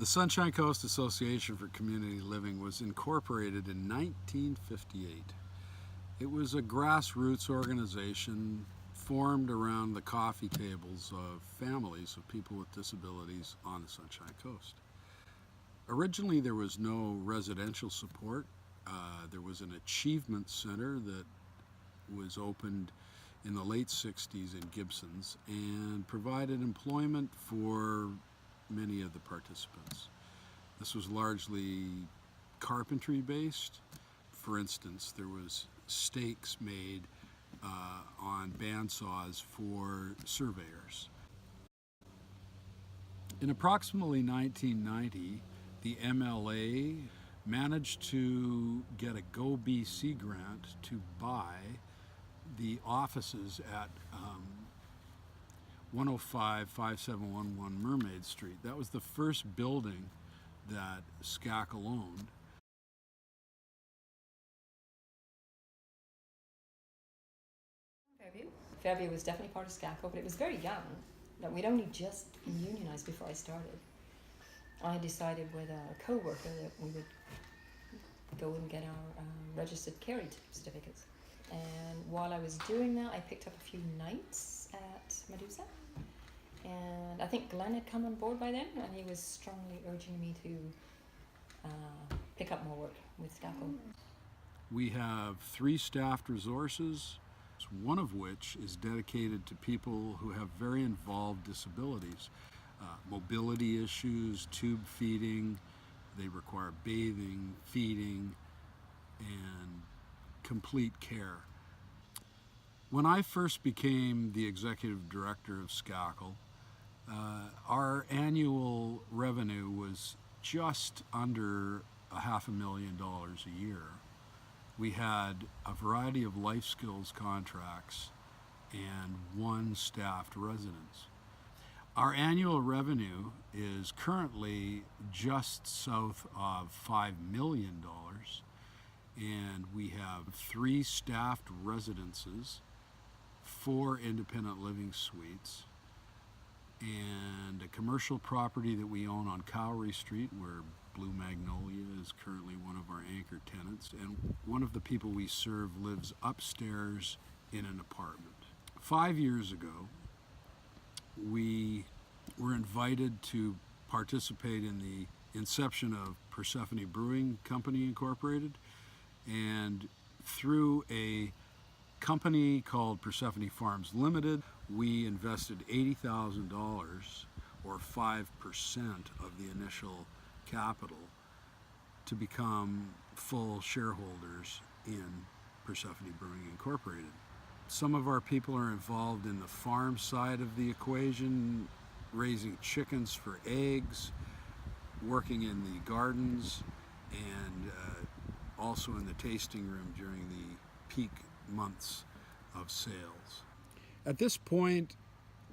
The Sunshine Coast Association for Community Living was incorporated in 1958. It was a grassroots organization formed around the coffee tables of families of people with disabilities on the Sunshine Coast. Originally, there was no residential support. There was an achievement center that was opened in the late 60s in Gibsons and provided employment for many of the participants. This was largely carpentry based. For instance, there was stakes made on bandsaws for surveyors. In approximately 1990, the MLA managed to get a Go BC grant to buy the offices at 105-5711 Mermaid Street. That was the first building that SCACL owned. Fairview was definitely part of SCACL, but it was very young. That we'd only just unionised before I started. I decided with a co-worker that we would go and get our registered carry certificates. And while I was doing that, I picked up a few nights at Medusa. And I think Glen had come on board by then, and he was strongly urging me to pick up more work with SCACL. We have 3 staffed resources, one of which is dedicated to people who have very involved disabilities. Mobility issues, tube feeding, they require bathing, feeding, and complete care. When I first became the executive director of SCACL, our annual revenue was just under $500,000 a year. We had a variety of life skills contracts and 1 staffed residence. Our annual revenue is currently just south of $5 million, and we have 3 staffed residences, 4 independent living suites, and a commercial property that we own on Cowrie Street where Blue Magnolia is currently one of our anchor tenants, and one of the people we serve lives upstairs in an apartment. 5 years ago, we were invited to participate in the inception of Persephone Brewing Company Incorporated, and through a company called Persephone Farms Limited, we invested $80,000 or 5% of the initial capital to become full shareholders in Persephone Brewing Incorporated. Some of our people are involved in the farm side of the equation, raising chickens for eggs, working in the gardens, and also in the tasting room during the peak months of sales. At this point,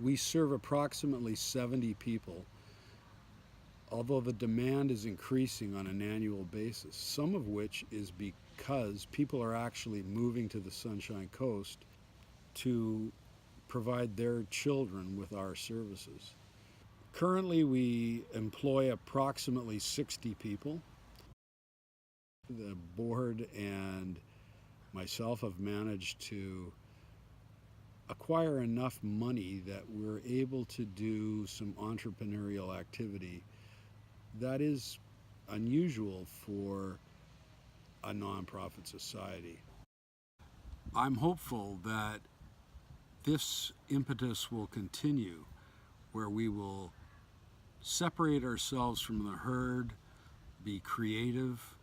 we serve approximately 70 people, although the demand is increasing on an annual basis, some of which is because people are actually moving to the Sunshine Coast to provide their children with our services. Currently, we employ approximately 60 people. The board and myself have managed to acquire enough money that we're able to do some entrepreneurial activity that is unusual for a nonprofit society. I'm hopeful that this impetus will continue, where we will separate ourselves from the herd, be creative,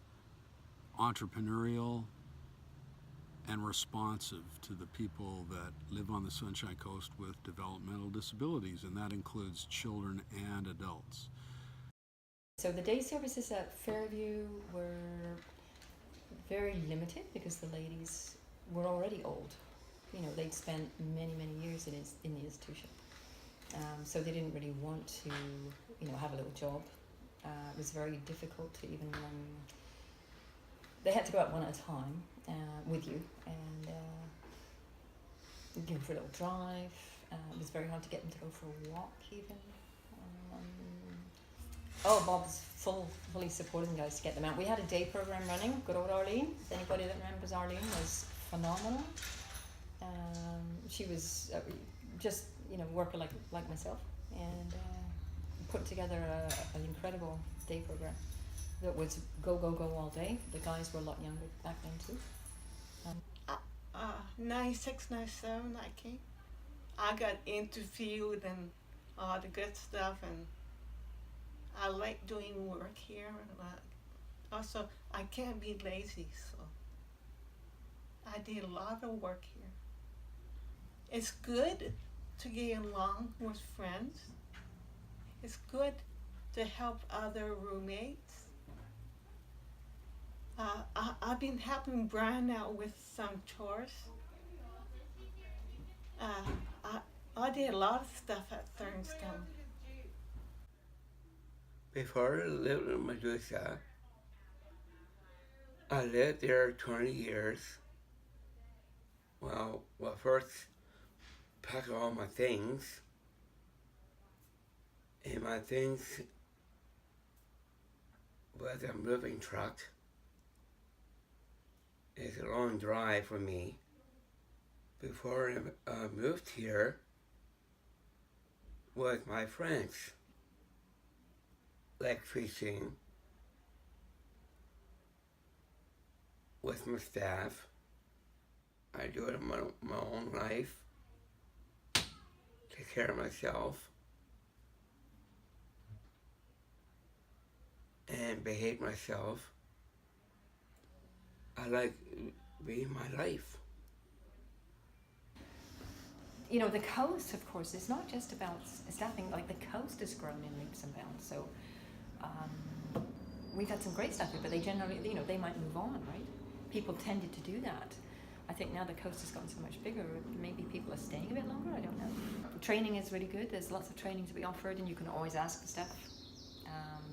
entrepreneurial, and responsive to the people that live on the Sunshine Coast with developmental disabilities, and that includes children and adults. So the day services at Fairview were very limited because the ladies were already old. You know, they'd spent many years in the institution. So they didn't really want to, have a little job. It was very difficult to even, they had to go out one at a time with you and go for a little drive. It was very hard to get them to go for a walk even. Oh, Bob's fully supporting the guys to get them out. We had a day program running, good old Arlene. Anybody that remembers Arlene was phenomenal. She was just, you know, worker like myself, and put together an incredible day program that was go all day. The guys were a lot younger back then too. 96, 97 I came. I got interviewed and all the good stuff, and I like doing work here. And also, I can't be lazy, so I did a lot of work here. It's good to get along with friends. It's good to help other roommates. I've been helping Brian out with some chores. I did a lot of stuff at Thornstone. Before I lived in Medusa, I lived there 20 years. Well, first pack all my things, and my things was a moving truck. It's a long drive for me. Before I moved here was my friends, like fishing with my staff. I do it in my own life, take care of myself, and behave myself. I like being my life. You know, the coast, of course, is not just about staffing. Like, the coast has grown in leaps and bounds. So we've had some great staff here, but they generally, you know, they might move on, right? People tended to do that. I think now the coast has gotten so much bigger, maybe people are staying a bit longer, I don't know. Training is really good. There's lots of trainings to be offered, and you can always ask the staff.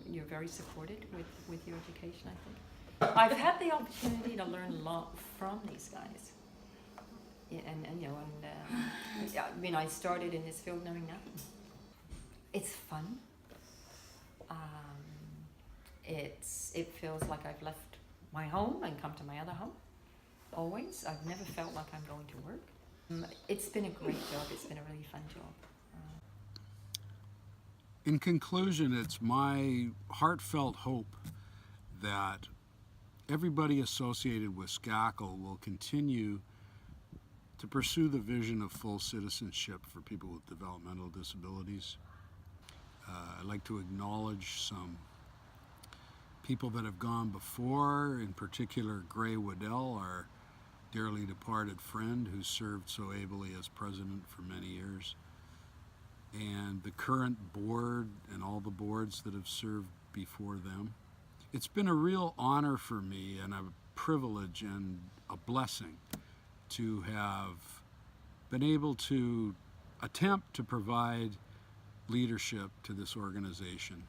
You're very supported with your education, I think. I've had the opportunity to learn a lot from these guys. Yeah, and you know, yeah, I mean, I started in this field knowing nothing. It's fun. It feels like I've left my home and come to my other home. Always. I've never felt like I'm going to work. It's been a great job. It's been a really fun job. In conclusion, it's my heartfelt hope that everybody associated with SCACL will continue to pursue the vision of full citizenship for people with developmental disabilities. I'd like to acknowledge some people that have gone before, in particular Gray Waddell, our dearly departed friend who served so ably as president for many years, and the current board and all the boards that have served before them. It's been a real honor for me and a privilege and a blessing to have been able to attempt to provide leadership to this organization.